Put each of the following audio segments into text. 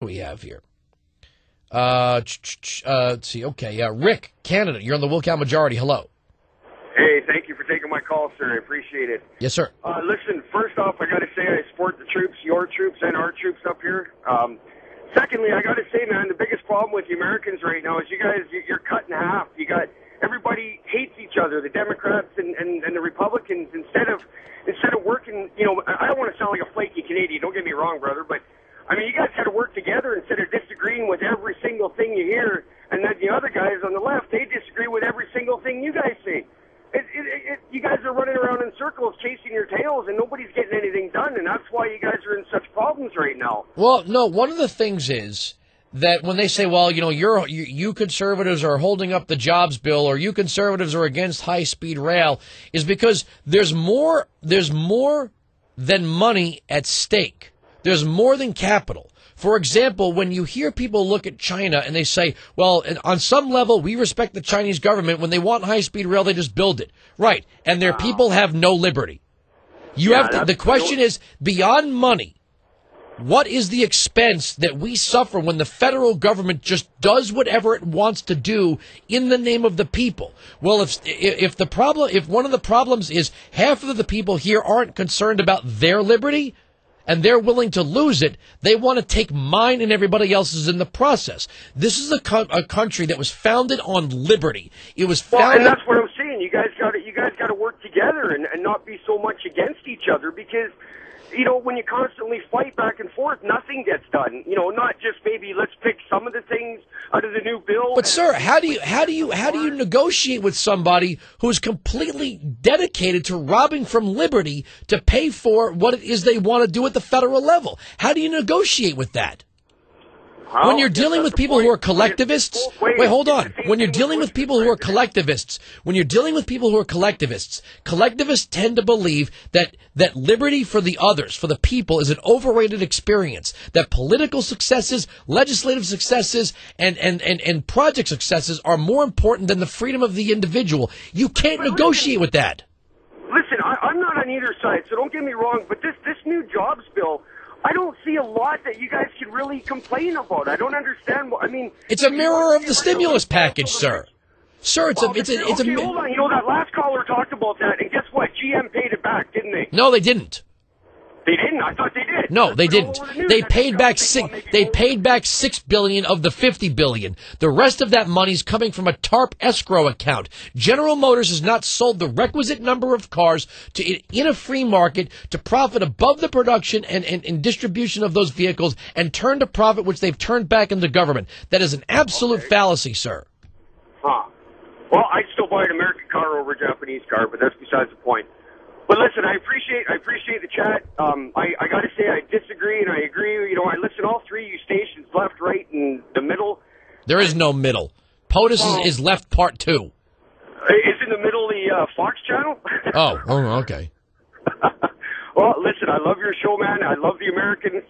We have here. Let's see. Okay, Rick, Canada. You're on the Wilkow Majority. Hello. Hey, thank you for taking my call, sir. I appreciate it. Yes, sir. Listen, first off, I got to say I support the troops, your troops, and our troops up here. Secondly, I got to say, man, the biggest problem with the Americans right now is you guys, you're cut in half. You got everybody hates each other, the Democrats and the Republicans. Instead of working, you know, I don't want to sound like a flaky Canadian. Don't get me wrong, brother, but I mean, you guys got to work together instead of disagreeing with every single thing you hear, and then the other guys on the left, they disagree with every single thing you guys say. You guys are running around in circles chasing your tails, and nobody's getting anything done, and that's why you guys are in such problems right now. Well, no, one of the things is that when they say, well, you know, you conservatives are holding up the jobs bill, or you conservatives are against high-speed rail, is because there's more than money at stake. There's more than capital. For example, when you hear people look at China and they say, well, on some level, we respect the Chinese government. When they want high-speed rail, they just build it. Right. And their people have no liberty. The question is, beyond money, what is the expense that we suffer when the federal government just does whatever it wants to do in the name of the people? Well, if one of the problems is half of the people here aren't concerned about their liberty, and they're willing to lose it, they want to take mine and everybody else's in the process. This is a country that was founded on liberty. It was founded. Well, and that's what I'm saying. You guys got to work together and not be so much against each other, because, you know, when you constantly fight back and forth, nothing gets done. You know, not just maybe let's pick some of the things out of the new bill. But sir, how do you negotiate with somebody who is completely dedicated to robbing from liberty to pay for what it is they want to do at the federal level? How do you negotiate with that? When you're dealing with people who are collectivists, wait, hold on. When you're dealing with people who are collectivists, collectivists tend to believe that liberty for the others, for the people, is an overrated experience. That political successes, legislative successes, and project successes are more important than the freedom of the individual. You can't negotiate with that. Listen, I'm not on either side, so don't get me wrong, but this new jobs bill, I don't see a lot that you guys can really complain about. I don't understand. I mean, it's a mirror of the stimulus package, sir. Sir, it's a. Okay, hold on. You know, that last caller talked about that, and guess what? GM paid it back, didn't they? No, they didn't. They didn't. I thought they did. No, they didn't. They paid back $6 billion of the $50 billion. The rest of that money is coming from a TARP escrow account. General Motors has not sold the requisite number of cars in a free market to profit above the production and distribution of those vehicles and turn to profit, which they've turned back into government. That is an absolute fallacy, sir. Huh. Well, I'd still buy an American car over a Japanese car, but that's besides the point. But listen, I appreciate the chat. I got to say I disagree and I agree. You know, I listen to all three of you stations, left, right, and the middle. There is no middle. POTUS is left part 2. Is in the middle the Fox channel? Oh, okay. Well, listen, I love your show, man. I love the Americans.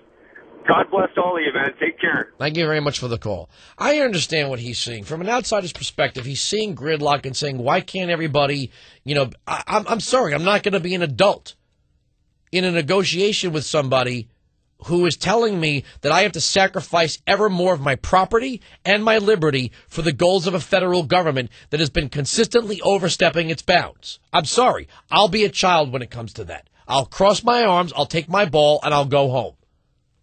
God bless all of you, man. Take care. Thank you very much for the call. I understand what he's seeing. From an outsider's perspective, he's seeing gridlock and saying, why can't everybody, you know, I'm sorry, I'm not going to be an adult in a negotiation with somebody who is telling me that I have to sacrifice ever more of my property and my liberty for the goals of a federal government that has been consistently overstepping its bounds. I'm sorry. I'll be a child when it comes to that. I'll cross my arms, I'll take my ball, and I'll go home.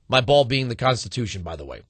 My ball being the Constitution, by the way.